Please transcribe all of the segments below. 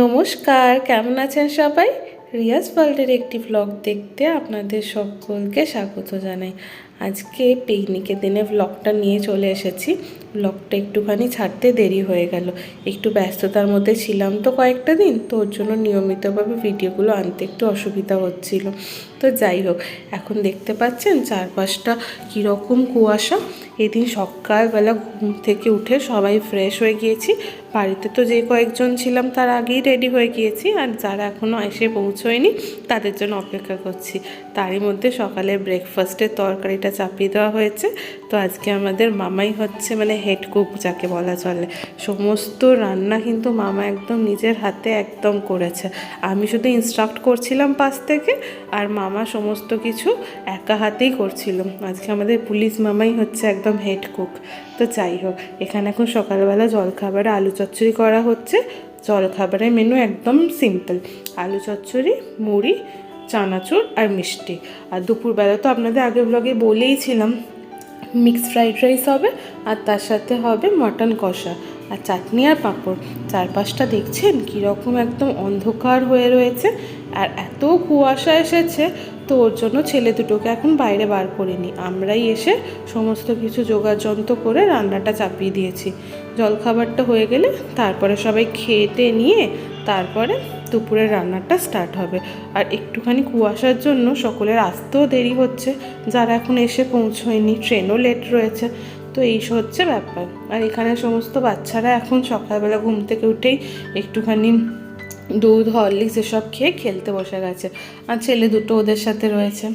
নমস্কার, কেমন আছেন সবাই? রিয়াজ ওয়ার্ল্ডের একটি ব্লগ দেখতে আপনাদের সকলকে স্বাগত জানাই। আজকে পিকনিকের দিনে ব্লগটা নিয়ে চলে এসেছি। ব্লগটা একটুখানি ছাড়তে দেরি হয়ে গেল, একটু ব্যস্ততার মধ্যে ছিলাম তো কয়েকটা দিন, তো ওর জন্য নিয়মিতভাবে ভিডিওগুলো আনতে একটু অসুবিধা হচ্ছিল। তো যাই হোক, এখন দেখতে পাচ্ছেন চারপাশটা কীরকম কুয়াশা। এদিন সকালবেলা ঘুম থেকে উঠে সবাই ফ্রেশ হয়ে গিয়েছি। বাড়িতে তো যে কয়েকজন ছিলাম তার আগেই রেডি হয়ে গিয়েছি, আর যারা এখনও এসে পৌঁছয়নি তাদের জন্য অপেক্ষা করছি। তারই মধ্যে সকালে ব্রেকফাস্টের তরকারিটা চাপিয়ে দেওয়া হয়েছে। তো আজকে আমাদের মামাই হচ্ছে মানে হেড কুক যাকে বলা চলে। সমস্ত রান্না কিন্তু মামা একদম নিজের হাতে একদম করেছে। আমি শুধু ইনস্ট্রাক্ট করছিলাম পাশ থেকে, আর মামা সমস্ত কিছু একা হাতেই করছিল। আজকে আমাদের পুলিশ মামাই হচ্ছে একদম হেড কুক। তো যাই হোক, এখানে এখন সকালবেলা জলখাবারে আলু চচ্চড়ি করা হচ্ছে। জলখাবারের মেনু একদম সিম্পল, আলু চচ্চড়ি, মুড়ি, চানাচুর আর মিষ্টি। আর দুপুরবেলা তো আপনাদের আগের ব্লগে বলেইছিলাম মিক্সড ফ্রাইড রাইস হবে, আর তার সাথে হবে মটন কষা আর চাটনি আর পাঁপড়। চারপাশটা দেখছেন কীরকম একদম অন্ধকার হয়ে রয়েছে, আর এত কুয়াশা এসেছে। তো ওর জন্য ছেলে দুটোকে এখন বাইরে বার করিনি, আমরাই এসে সমস্ত কিছু যোগাযন্ত্র করে রান্নাটা চাপিয়ে দিয়েছি। জলখাবারটা হয়ে গেলে তারপরে সবাই খেতে নিয়ে তারপরে দুপুরের রান্নাটা স্টার্ট হবে। আর একটুখানি কুয়াশার জন্য সকলের আসতেও দেরি হচ্ছে, যারা এখন এসে পৌঁছয়নি, ট্রেনও লেট রয়েছে। তো এই হচ্ছে ব্যাপার। আর এখানে সমস্ত বাচ্চারা এখন সকালবেলা ঘুম থেকে উঠেই একটুখানি দুধ, হরলিক্স এসব খেয়ে খেলতে বসে গেছে, আর ছেলে দুটো ওদের সাথে রয়েছে।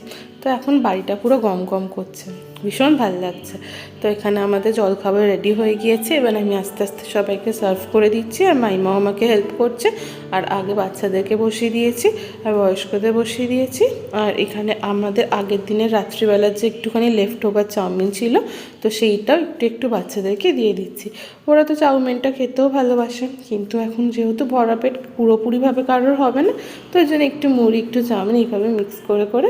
তো এখন বাড়িটা পুরো গম গম করছে, ভীষণ ভালো লাগছে। তো এখানে আমাদের জলখাবার রেডি হয়ে গিয়েছে, এবার আমি আস্তে আস্তে সবাইকে সার্ভ করে দিচ্ছি, আর মাইমাও আমাকে হেল্প করছে। আর আগে বাচ্চাদেরকে বসিয়ে দিয়েছি আর বয়স্কদের বসিয়ে দিয়েছি। আর এখানে আমাদের আগের দিনের রাত্রিবেলার যে একটুখানি লেফট ওভার চাউমিন ছিল, তো সেইটাও একটু একটু বাচ্চাদেরকে দিয়ে দিচ্ছি। ওরা তো চাউমিনটা খেতেও ভালোবাসে, কিন্তু এখন যেহেতু ভরা পেট পুরোপুরিভাবে কারোর হবে না, তো ওই জন্য একটু মুড়ি একটু চাউমিন এইভাবে মিক্স করে করে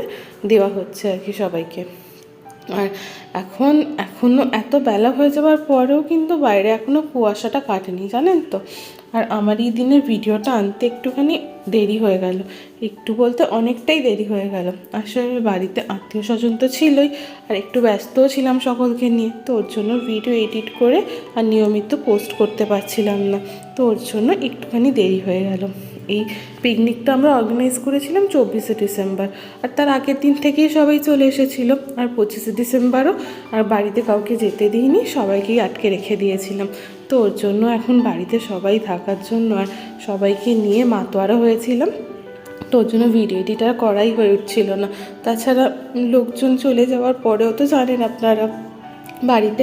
দেওয়া হচ্ছে আর কি সবাইকে। আর এখনও এত বেলা হয়ে যাওয়ার পরেও কিন্তু বাইরে এখনও কুয়াশাটা কাটেনি, জানেন তো। আর আমার এই দিনের ভিডিওটা আনতে একটুখানি দেরি হয়ে গেল, একটু বলতে অনেকটাই দেরি হয়ে গেল। আসলে বাড়িতে আত্মীয় স্বজন তো ছিলই, আর একটু ব্যস্তও ছিলাম সকলকে নিয়ে, তো ওর জন্য ভিডিও এডিট করে আর নিয়মিত পোস্ট করতে পারছিলাম না। তো ওর জন্য একটুখানি দেরি হয়ে গেল। এই পিকনিকটা আমরা অর্গানাইজ করেছিলাম 24শে ডিসেম্বর, আর তার আগের দিন থেকেই সবাই চলে এসেছিলো। আর 25শে ডিসেম্বরও আর বাড়িতে কাউকে যেতে দিইনি, সবাইকেই আটকে রেখে দিয়েছিলাম। তো ওর জন্য এখন বাড়িতে সবাই থাকার জন্য আর সবাইকে নিয়ে মাতোয়ারা হয়েছিলাম, তো ওর জন্য ভিডিও এডিটার করাই হয়ে উঠছিল না। তাছাড়া লোকজন চলে যাওয়ার পরেও তো জানেন আপনারা বাড়িতে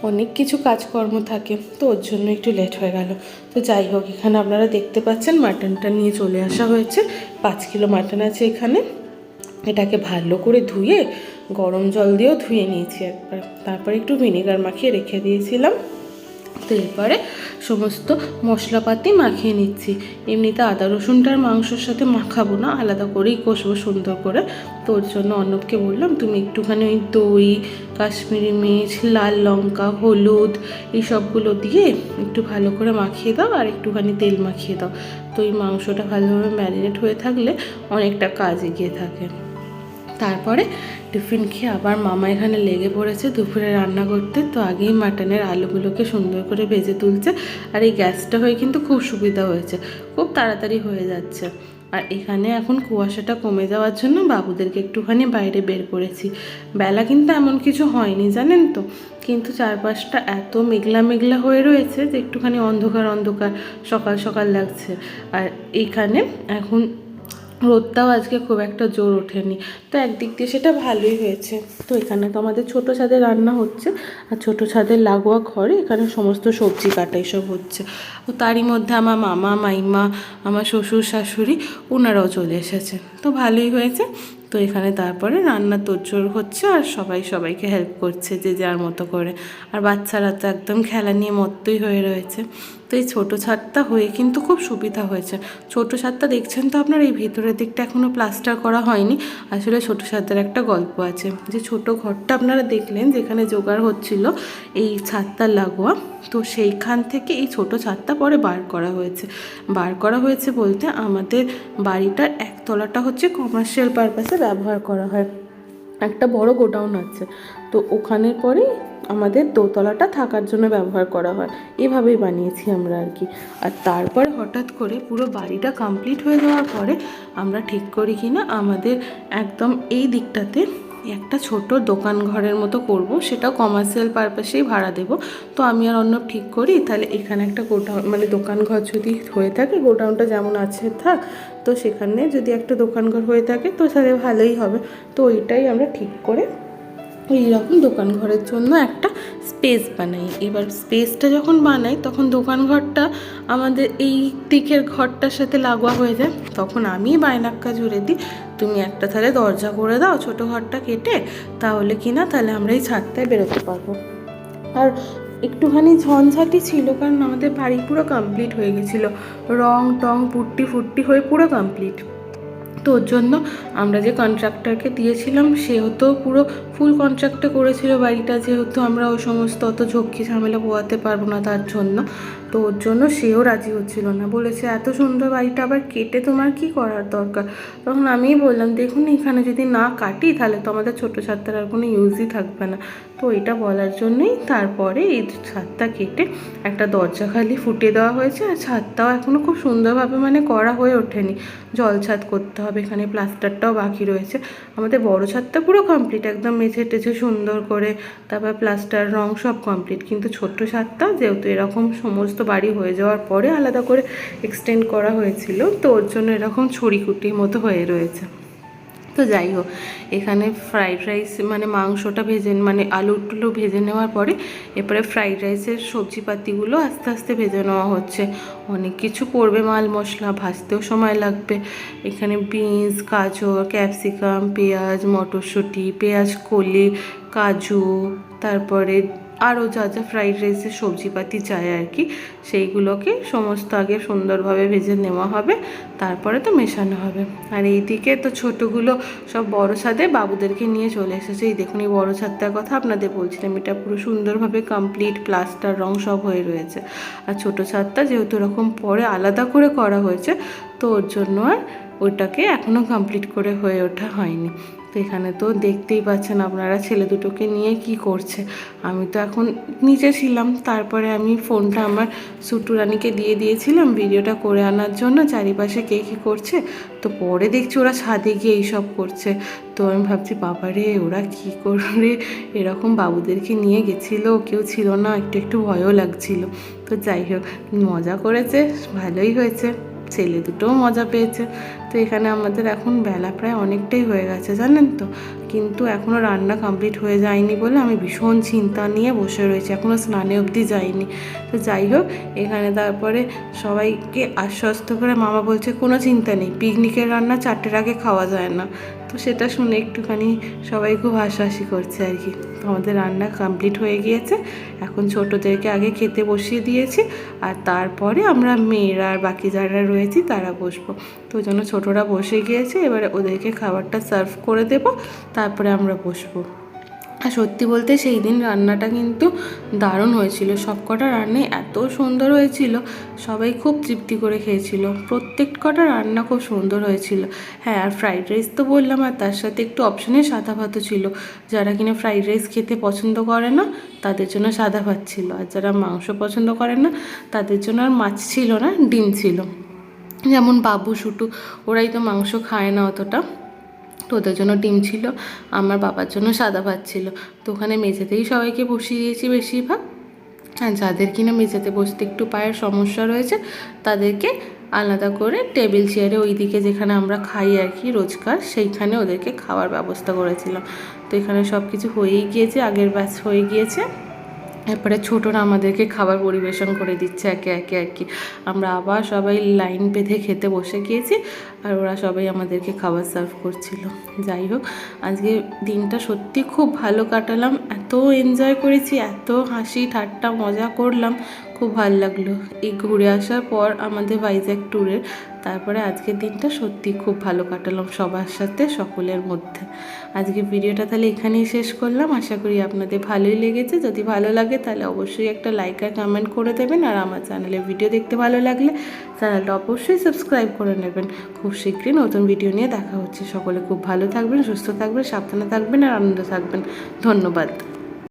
অনেক কিছু কাজকর্ম থাকে, তো ওর জন্য একটু লেট হয়ে গেল। তো যাই হোক, এখানে আপনারা দেখতে পাচ্ছেন মাটনটা নিয়ে চলে আসা হয়েছে। 5 কিলো মাটন আছে এখানে। এটাকে ভালো করে ধুয়ে গরম জল দিয়েও ধুয়ে নিয়েছি একবার, তারপরে একটু ভিনেগার মাখিয়ে রেখে দিয়েছিলাম। তো এরপরে সমস্ত মশলাপাতি মাখিয়ে নিচ্ছি। এমনিতে আদা রসুনটার মাংসর সাথে মাখাবো না, আলাদা করেই কষবো সুন্দর করে। তো ওর জন্য অর্ণবকে বললাম তুমি একটুখানি ওই দই, কাশ্মীরি মির্চ, লাল লঙ্কা, হলুদ এই সবগুলো দিয়ে একটু ভালো করে মাখিয়ে দাও, আর একটুখানি তেল মাখিয়ে দাও। তো এই মাংসটা ভালোভাবে ম্যারিনেট হয়ে থাকলে অনেকটা কাজ এগিয়ে থাকে। তারপরে টিফিন খেয়ে আবার মামা এখানে লেগে পড়েছে দুপুরে রান্না করতে। তো আগেই মাটনের আলুগুলোকে সুন্দর করে ভেজে তুলছে, আর এই গ্যাসটা হয়ে কিন্তু খুব সুবিধা হয়েছে, খুব তাড়াতাড়ি হয়ে যাচ্ছে। আর এখানে এখন কুয়াশাটা কমে যাওয়ার জন্য বাবুদেরকে একটুখানি বাইরে বের করেছি। বেলা কিন্তু এমন কিছু হয়নি জানেন তো, কিন্তু চারপাশটা এত মেঘলা মেঘলা হয়ে রয়েছে যে একটুখানি অন্ধকার অন্ধকার সকাল সকাল লাগছে। আর এইখানে এখন রোদটাও আজকে খুব একটা জোর ওঠেনি, তো একদিক দিয়ে সেটা ভালোই হয়েছে। তো এখানে তো আমাদের ছোটো ছাদে রান্না হচ্ছে, আর ছোটো ছাদের লাগোয়া ঘরে এখানে সমস্ত সবজি কাটা এসব হচ্ছে। ও তারই মধ্যে আমার মামা, মাইমা, আমার শ্বশুর শাশুড়ি ওনারাও চলে এসেছে, তো ভালোই হয়েছে। তো এখানে তারপরে রান্না তোড়জোড় হচ্ছে, আর সবাই সবাইকে হেল্প করছে যে যার মতো করে। আর বাচ্চারা তো একদম খেলা নিয়ে মত্তই হয়ে রয়েছে। তো এই ছোটো ছাদটা হয়ে কিন্তু খুব সুবিধা হয়েছে। ছোটো ছাদটা দেখছেন তো আপনার, এই ভিতরের দিকটা এখনও প্লাস্টার করা হয়নি। আসলে ছোটো ছাদের একটা গল্প আছে, যে ছোটো ঘরটা আপনারা দেখলেন যেখানে জোগাড় হচ্ছিল এই ছাদটা লাগোয়া, তো সেইখান থেকে এই ছোট ছাদটা পরে বার করা হয়েছে বলতে আমাদের বাড়িটার একতলাটা হচ্ছে কমার্শিয়াল পারপাসে ব্যবহার করা হয়, একটা বড় গোডাউন আছে, তো ওখানের পরেই আমাদের দোতলাটা থাকার জন্য ব্যবহার করা হয়। এভাবেই বানিয়েছি আমরা আর কি। আর তারপর হঠাৎ করে পুরো বাড়িটা কমপ্লিট হয়ে যাওয়ার পরে আমরা ঠিক করি কি না আমাদের একদম এই দিকটাতে একটা ছোট দোকান ঘরের মতো করব, সেটাও কমার্শিয়াল পারপাসেই ভাড়া দেব। তো আমি আর অন্য ঠিক করি তাহলে এখানে একটা গোডাউন মানে দোকান ঘর যদি হয়ে থাকে, গোডাউনটা যেমন আছে থাক, তো সেখানে যদি একটা দোকান ঘর হয়ে থাকে তো তাহলে ভালোই হবে। তো ওইটাই আমরা ঠিক করে এইরকম দোকান ঘরের জন্য একটা স্পেস বানাই। এবার স্পেসটা যখন বানাই তখন দোকান ঘরটা আমাদের এই দিকের ঘরটার সাথে লাগোয়া হয়ে যায়। তখন আমি বায়নাক্কা জুড়ে দিই, তুমি একটা তাহলে দরজা করে দাও ছোটো ঘরটা কেটে, তাহলে কি না তাহলে আমরা এই ছাদটায় বেরোতে পারবো। আর একটুখানি ঝঞ্ঝাটি ছিল কারণ আমাদের বাড়ি পুরো কমপ্লিট হয়ে গেছিলো, রং টং পুট্টি ফুট্টি হয়ে পুরো কমপ্লিট। তো ওর জন্য আমরা যে কন্ট্রাক্টরকে দিয়েছিলাম সেহেতু পুরো ফুল কন্ট্রাক্টে করেছিল বাড়িটা, যেহেতু আমরা ওই সমস্ত অত ঝক্কি ঝামেলা পোয়াতে পারবো না তার জন্য। তো ওর জন্য সেও রাজি হচ্ছিল না, বলেছে এত সুন্দর বাড়িটা আবার কেটে তোমার কি করার দরকার। তখন আমিই বললাম দেখুন এখানে যদি না কাটি তাহলে তো আমাদের ছোটো ছাদটার আর কোনো ইউজই থাকবে না। তো এটা বলার জন্যই তারপরে এই ছাদটা কেটে একটা দরজা খালি ফুটিয়ে দেওয়া হয়েছে। আর ছাদটাও এখনও খুব সুন্দরভাবে মানে করা হয়ে ওঠেনি, জল ছাদ করতে হবে, এখানে প্লাস্টারটাও বাকি রয়েছে। আমাদের বড় ছাদটা পুরো কমপ্লিট, একদম মেঝে টেঝে সুন্দর করে, তারপর প্লাস্টার রং সব কমপ্লিট। কিন্তু ছোট্ট ছাদটা যেহেতু এরকম সমস্ত বাড়ি হয়ে যাওয়ার পরে আলাদা করে এক্সটেন্ড করা হয়েছিল, তো ওর জন্য এরকম ছড়িকুটির মতো হয়ে রয়েছে। তো যাই হোক, এখানে ফ্রাইড রাইস মানে মাংসটা ভেজে মানে আলু টুলু ভেজে নেওয়ার পরে এরপরে ফ্রাইড রাইসের সবজিপাতিগুলো আস্তে আস্তে ভেজে নেওয়া হচ্ছে। অনেক কিছু পড়বে, মাল মশলা ভাজতেও সময় লাগবে। এখানে বিনস, গাজর, ক্যাপসিকাম, পেঁয়াজ, মটরশুঁটি, পেঁয়াজ কলি, কাজু, তারপরে আরও যা যা ফ্রাইড রাইসের সবজিপাতি চাই আর কি, সেইগুলোকে সমস্ত আগে সুন্দরভাবে ভেজে নেওয়া হবে, তারপরে তো মেশানো হবে। আর এইদিকে তো ছোটোগুলো সব বড় ছাদে বাবুদেরকে নিয়ে চলে এসেছে। এই দেখুন এই বড় ছাদটার কথা আপনাদের বলছিলাম, এটা পুরো সুন্দরভাবে কমপ্লিট, প্লাস্টার রং সব হয়ে রয়েছে। আর ছোটো ছাদটা যেহেতু এরকম পরে আলাদা করে করা হয়েছে, তো ওর জন্য আর ওইটাকে এখনও কমপ্লিট করে হয়ে ওঠা হয়নি। তো এখানে তো দেখতেই পাচ্ছেন আপনারা ছেলে দুটোকে নিয়ে কি করছে। আমি তো এখন নিচে ছিলাম, তারপরে আমি ফোনটা আমার সুটু রানীকে দিয়ে দিয়েছিলাম ভিডিওটা করে আনার জন্য চারিপাশে কে কী করছে। তো পরে দেখছি ওরা ছাদে গিয়ে এইসব করছে। তো আমি ভাবছি বাবারে ওরা কী করে এরকম বাবুদেরকে নিয়ে গেছিলো, কেউ ছিল না, একটু একটু ভয়ও লাগছিল। তো যাই হোক মজা করেছে, ভালোই হয়েছে, ছেলে দুটোও মজা পেয়েছে। তো এখানে আমাদের এখন বেলা প্রায় অনেকটাই হয়ে গেছে জানেন তো, কিন্তু এখনও রান্না কমপ্লিট হয়ে যায়নি বলে আমি ভীষণ চিন্তা নিয়ে বসে রয়েছি, এখনও স্নানে অবধি যাইনি। তো যাই হোক এখানে তারপরে সবাইকে আশ্বস্ত করে মামা বলছে কোনো চিন্তা নেই, পিকনিকের রান্না 4টের আগে খাওয়া যায় না। তো সেটা শুনে একটুখানি সবাই খুব হাসাহাসি করছে আর কি। তো আমাদের রান্না কমপ্লিট হয়ে গিয়েছে, এখন ছোটোদেরকে আগে খেতে বসিয়ে দিয়েছি, আর তারপরে আমরা মেয়েরা আর বাকি যারা রয়েছি তারা বসবো। তো ওই জন্য ছোটোরা বসে গিয়েছে, এবারে ওদেরকে খাবারটা সার্ভ করে দেবো, তারপরে আমরা বসবো। আর সত্যি বলতে সেই দিন রান্নাটা কিন্তু দারুণ হয়েছিল, সব কটা রান্নাই এত সুন্দর হয়েছিল, সবাই খুব তৃপ্তি করে খেয়েছিল, প্রত্যেক কটা রান্না খুব সুন্দর হয়েছিল। হ্যাঁ আর ফ্রাইড রাইস তো বললাম, আর তার সাথে একটু অপশনে সাদা ভাতও ছিল। যারা কিনা ফ্রাইড রাইস খেতে পছন্দ করে না তাদের জন্য সাদা ভাত ছিল, আর যারা মাংস পছন্দ করে না তাদের জন্য আর মাছ ছিল না, ডিম ছিল। যেমন বাবু শুটু ওরাই তো মাংস খায় না অতটা, তো ওদের জন্য ডিম ছিল, আমার বাবার জন্য সাদা ভাত ছিল। তো ওখানে মেঝেতেই সবাইকে বসিয়ে দিয়েছি বেশিরভাগ। আর যাদের কিনা মেঝেতে বসতে একটু পায়ের সমস্যা রয়েছে তাদেরকে আলাদা করে টেবিল চেয়ারে ওই দিকে যেখানে আমরা খাই আর কি রোজকার, সেইখানে ওদেরকে খাওয়ার ব্যবস্থা করেছিলাম। তো এখানে সব কিছু হয়েই গিয়েছে, আগের ব্যাচ হয়ে গিয়েছে, এরপরে ছোটরা আমাদেরকে খাবার পরিবেশন করে দিচ্ছে একে একে আর কি। আমরা আবার সবাই লাইন বেঁধে খেতে বসে গিয়েছি, আর ওরা সবাই আমাদেরকে খাবার সার্ভ করছিল। যাই হোক আজকে দিনটা সত্যি খুব ভালো কাটালাম, এত এনজয় করেছি, এত হাসি ঠাট্টা মজা করলাম, খুব ভালো লাগলো এই ঘুরে আসার পর আমাদের ভাইজ্যাগ ট্যুরের। তারপরে আজকের দিনটা সত্যি খুব ভালো কাটালাম সবার সাথে, সকলের মধ্যে। আজকে ভিডিওটা তাহলে এখানেই শেষ করলাম। আশা করি আপনাদের ভালোই লেগেছে। যদি ভালো লাগে তাহলে অবশ্যই একটা লাইক আর কমেন্ট করে দেবেন। আর আমার চ্যানেলে ভিডিও দেখতে ভালো লাগলে চ্যানেলটা অবশ্যই সাবস্ক্রাইব করে নেবেন। খুব শীঘ্রই নতুন ভিডিও নিয়ে দেখা হচ্ছে। সকলে খুব ভালো থাকবেন, সুস্থ থাকবেন, সাবধানে থাকবেন আর আনন্দ থাকবেন। ধন্যবাদ।